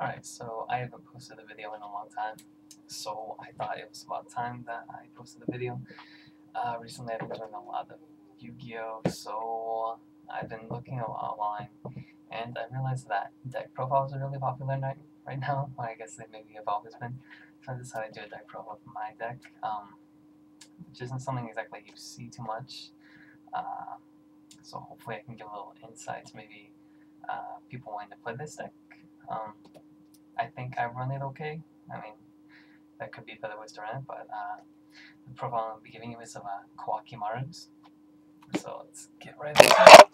Alright, so I haven't posted a video in a long time, so I thought it was about time that I posted a video. Recently I've been doing a lot of Yu-Gi-Oh, so I've been looking a lot online, and I realized that deck profiles are really popular right now, or I guess they maybe have always been. So I decided to do a deck profile for my deck, which isn't something exactly you see too much, so hopefully I can give a little insight to maybe people wanting to play this deck. I think I run it okay. I mean, there could be better ways to run it, but the profile I'll be giving you is of Koa'ki Meiru's. So let's get right into it.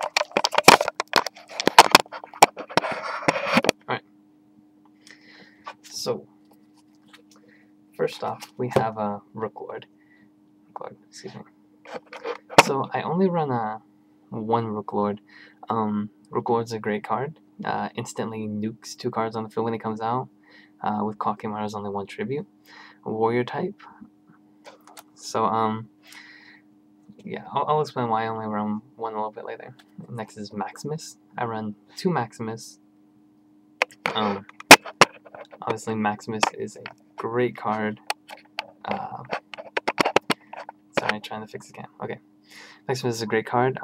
Alright. So, first off, we have a Rook Lord. Excuse me. So, I only run one Rook Lord. Rook Lord's a great card. Instantly nukes 2 cards on the field when it comes out. With Koa'ki Meiru's only 1 tribute. A warrior type. So, yeah, I'll explain why I only run one a little bit later. Next is Maximus. I run 2 Maximus. Obviously Maximus is a great card. Sorry, trying to fix the cam. Okay. Maximus is a great card.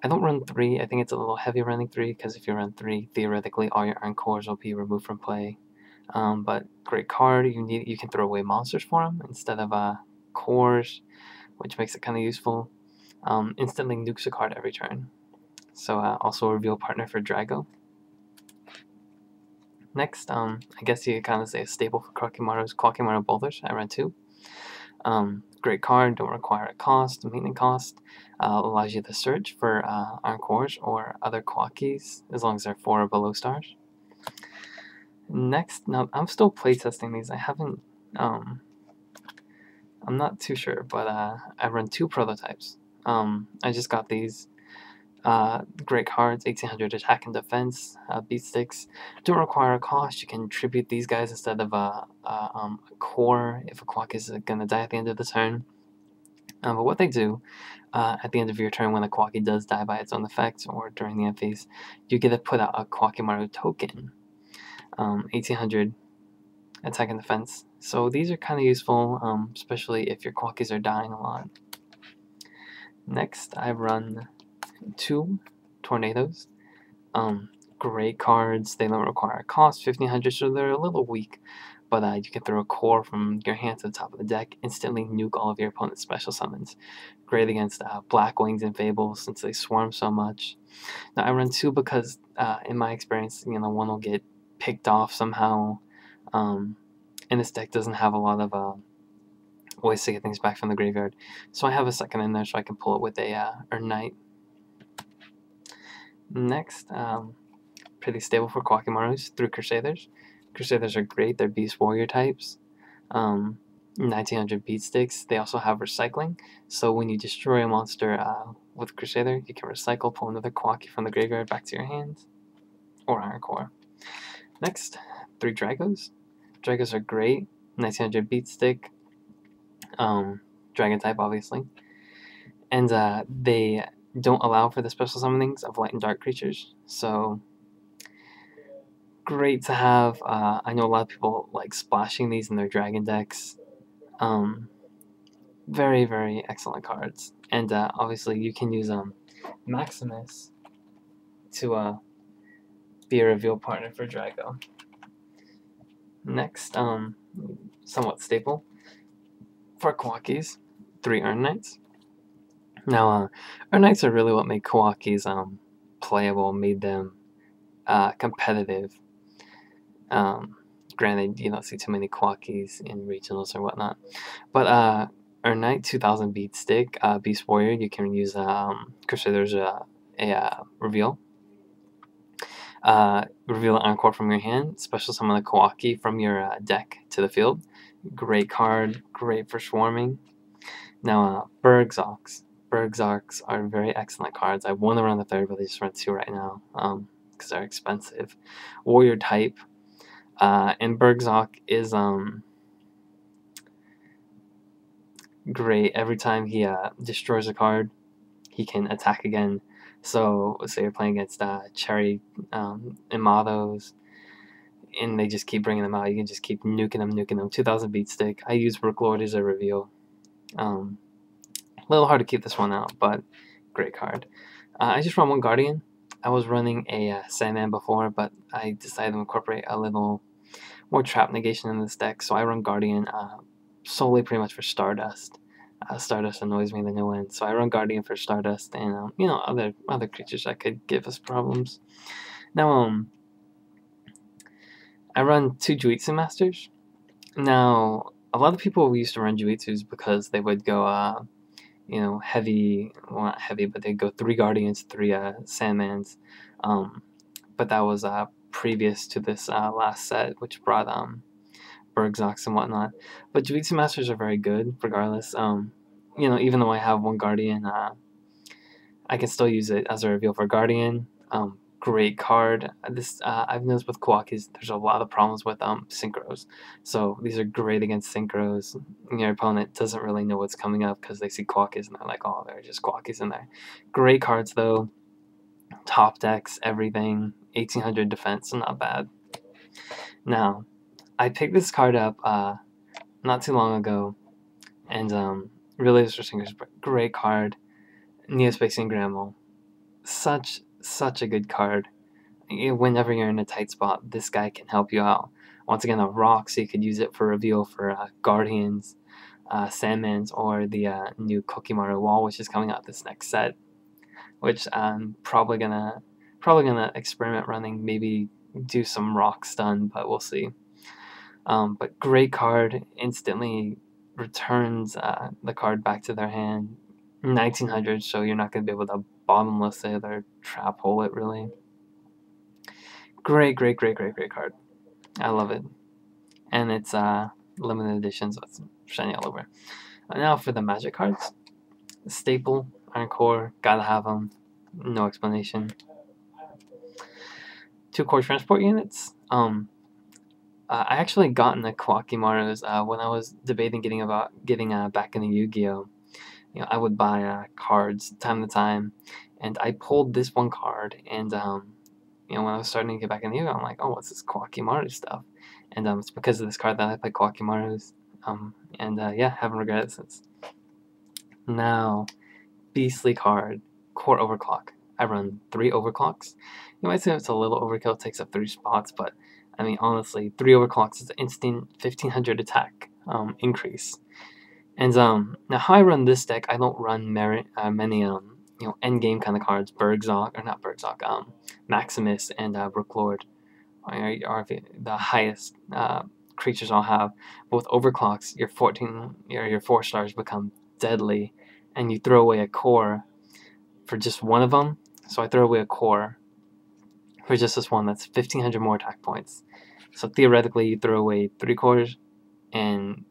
I don't run 3. I think it's a little heavy running 3, because if you run 3, theoretically all your Encores will be removed from play. But great card. You can throw away monsters for him instead of cores, which makes it kind of useful. Instantly nukes a card every turn. So also a reveal partner for Drago. Next, I guess you could kind of say a staple for Koa'ki Meiru Boulders. I run 2. Great card, don't require a cost, maintenance cost. Allows you to search for Encores or other Koa'kis, as long as they're 4 or below stars. Next, now I'm still playtesting these. I haven't, I'm not too sure, but I run 2 prototypes. I just got these. Great cards, 1800 attack and defense, beat sticks. Don't require a cost. You can tribute these guys instead of a core if a Koa'ki is going to die at the end of the turn. But what they do, at the end of your turn when a Koa'ki does die by its own effects or during the end phase, you get to put out a Koa'ki Meiru token. 1800 attack and defense. So these are kind of useful, especially if your Koa'kis are dying a lot. Next, I run 2 tornadoes. Great cards. They don't require a cost, 1500, so they're a little weak. But you can throw a core from your hand to the top of the deck, instantly nuke all of your opponent's special summons. Great against Black Wings and Fables since they swarm so much. Now I run 2 because, in my experience, one will get picked off somehow, and this deck doesn't have a lot of ways to get things back from the graveyard. So I have a second in there so I can pull it with a Earn Knight. Next, pretty stable for Koa'ki Meiru's, 3 Crusaders. Crusaders are great. They're Beast Warrior types. 1900 beat sticks. They also have recycling. So when you destroy a monster with Crusader, you can recycle, pull another Koa'ki from the graveyard back to your hand, or Iron Core. Next, 3 Dragos. Dragos are great. 1900 beat stick. Dragon type, obviously. And they don't allow for the special summonings of light and dark creatures. So great to have. I know a lot of people like splashing these in their dragon decks. Very, very excellent cards. And obviously you can use Maximus to be a reveal partner for Drago. Next, somewhat staple for Koa'kis, 3 Earn Knights. Now, Earn Knights are really what made Koa'kis playable, made them competitive. Granted, you don't see too many Koa'kis in regionals or whatnot. But Earn Knight, 2000 beat stick, Beast Warrior, you can use Crusader's a reveal. Reveal an Encore from your hand, special summon a Koa'ki from your deck to the field. Great card, great for swarming. Now, Bergzarks. Bergzarks are very excellent cards. I want to run the 3rd, but I just run 2 right now because they're expensive. Warrior type. And Bergzark is great. Every time he destroys a card, he can attack again. So, say you're playing against Cherry Imados, and they just keep bringing them out. You can just keep nuking them. 2000 beat stick. I use Rooklord as a reveal. A little hard to keep this one out, but great card. I just run one Guardian. I was running a Sandman before, but I decided to incorporate a little more trap negation in this deck, so I run Guardian solely pretty much for Stardust. Stardust annoys me the new one, so I run Guardian for Stardust and you know, other creatures that could give us problems. Now I run 2 Juitsu Masters. Now a lot of people used to run Juitsus because they would go you know, heavy, well not heavy, but they'd go 3 Guardians, 3 Sandmans. But that was previous to this last set, which brought Bergzox and whatnot. But Juitsu Masters are very good, regardless. You know, even though I have 1 Guardian, I can still use it as a reveal for Guardian. Great card. This I've noticed with Koa'kis, there's a lot of problems with synchros. So these are great against synchros. Your opponent doesn't really know what's coming up because they see Koa'kis and they're like, oh, there are just Koa'kis in there. Great cards though. Top decks, everything. 1800 defense, not bad. Now, I picked this card up not too long ago, and really for Singers, great card. Neospace Gramo, such a good card. Whenever you're in a tight spot, this guy can help you out. Once again, a rock, so you could use it for reveal for Guardians, Sandmans, or the new Koa'ki Meiru wall, which is coming out this next set. Which I'm probably gonna experiment running, maybe do some rock stun, but we'll see. But great card, instantly returns the card back to their hand. 1900, so you're not going to be able to bottomless it or trap hole it, really. Great card. I love it. And it's limited edition, so it's shiny all over. Now for the magic cards. Staple, Iron Core, gotta have them. No explanation. 2 core transport units. I actually got in the Koa'ki Meiru's when I was debating getting back into Yu-Gi-Oh. You know, I would buy cards time to time, and I pulled this one card, and you know, when I was starting to get back into Yu-Gi-Oh, I'm like, oh, what's this Koa'ki Meiru stuff? And it's because of this card that I play Koa'ki Meiru's, and yeah, haven't regretted it since. Now, beastly card, Core Overclock. I run 3 overclocks. You might say it's a little overkill, it takes up 3 spots, but I mean, honestly, 3 overclocks is an instant 1500 attack increase. And now how I run this deck, I don't run many you know, end game kind of cards. Maximus and Rooklord are the highest creatures I'll have. Both overclocks, your 4 stars become deadly, and you throw away a core for just one of them. So I throw away a core for just this one. That's 1500 more attack points. So theoretically, you throw away 3 cores, and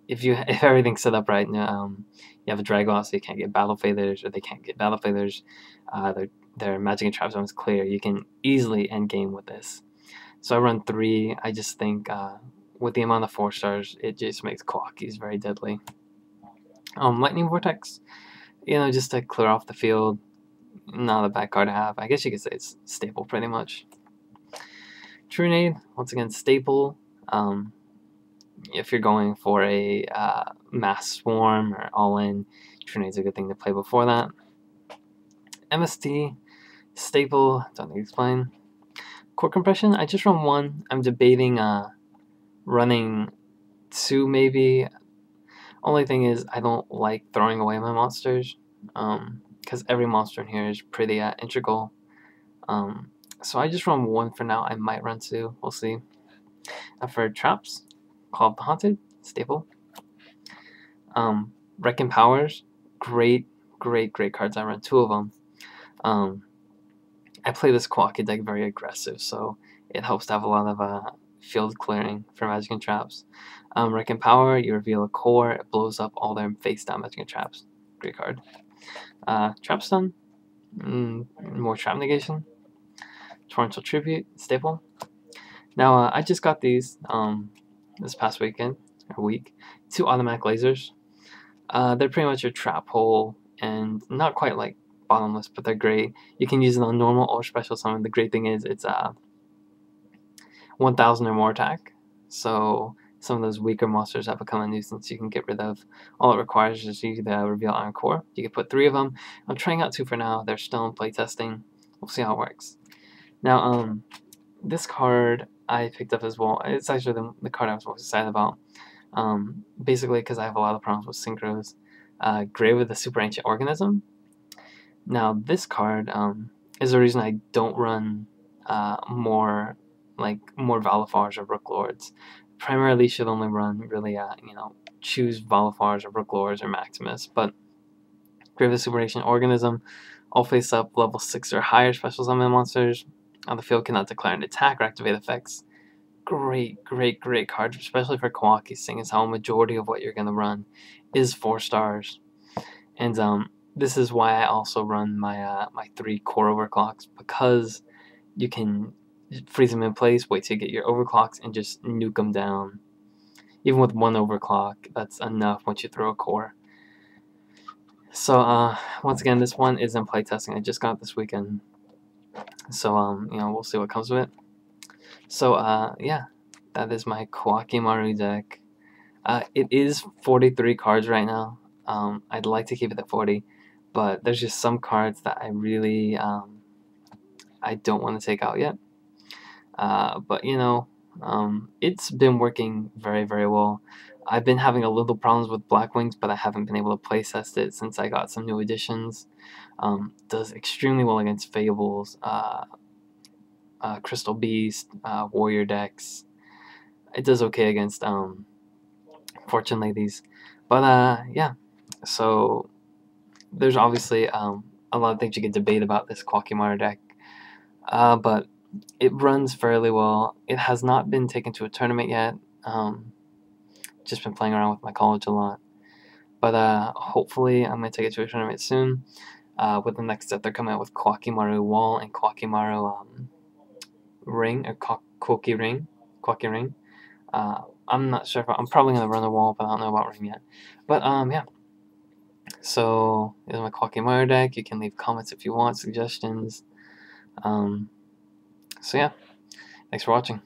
if everything's set up right, you have a drag off, so you can't get battle failures, or they can't get battle failures. Their magic and trap zone is clear. You can easily end game with this. So I run 3. I just think with the amount of 4 stars, it just makes Koa'kis very deadly. Lightning Vortex, you know, just to clear off the field. Not a bad card to have. I guess you could say it's staple pretty much. Trunade, once again, staple. If you're going for a mass swarm or all-in, Trunade's a good thing to play before that. MST, staple, don't need to explain. Core compression, I just run 1. I'm debating running 2 maybe. Only thing is, I don't like throwing away my monsters, because every monster in here is pretty integral. So I just run 1 for now. I might run 2, we'll see. For traps, Call of the Haunted, staple. Wrecking Powers, great cards. I run 2 of them. I play this Koa'ki deck very aggressive, so it helps to have a lot of field clearing for magic and traps. Wrecking Power, you reveal a core, it blows up all their face down magic and traps. Great card. Trap Stun, more trap negation. Torrential Tribute, staple. Now I just got these this past week. 2 automatic lasers. They're pretty much your trap hole, and not quite like bottomless, but they're great. You can use it on normal or special summon. The great thing is it's 1,000 or more attack. So some of those weaker monsters that become a nuisance you can get rid of. All it requires is you to reveal Iron Core. You can put 3 of them. I'm trying out 2 for now. They're still in playtesting. We'll see how it works. Now, this card I picked up as well. It's actually the card I was most excited about. Basically because I have a lot of problems with synchros. Grave of the Super Ancient Organism. Now, this card is the reason I don't run more Valifars or Rook Lords. Primarily should only run really, choose Valifars or Rook Lords or Maximus. But Grave of the Super Ancient Organism, all face up level 6 or higher special summon monsters on the field cannot declare an attack or activate effects. Great card, especially for Koa'ki, seeing as how a majority of what you're going to run is 4 stars. And this is why I also run my my 3 core overclocks, because you can freeze them in place, wait till you get your overclocks, and just nuke them down. Even with 1 overclock, that's enough once you throw a core. So once again, this one is in playtesting. I just got it this weekend. So we'll see what comes of it. So yeah, that is my Koa'ki Meiru deck. It is 43 cards right now. I'd like to keep it at 40, but there's just some cards that I really I don't want to take out yet. But it's been working very well. I've been having a little problems with Black Wings, but I haven't been able to play test it since I got some new additions. Does extremely well against Fables, Crystal Beast, Warrior decks. It does okay against Fortune Ladies. But yeah, so there's obviously a lot of things you can debate about this Koa'ki Meiru deck. But it runs fairly well. It has not been taken to a tournament yet. Just been playing around with my college a lot. But hopefully I'm going to take it to a tournament soon. With the next step, they're coming out with Koa'ki Meiru Wall and Koa'ki Meiru Ring, or Koa'ki Ring. I'm not sure if I'm probably going to run the Wall, but I don't know about Ring yet. But yeah. So this is my Koa'ki Meiru deck. You can leave comments if you want, suggestions. So yeah, thanks for watching.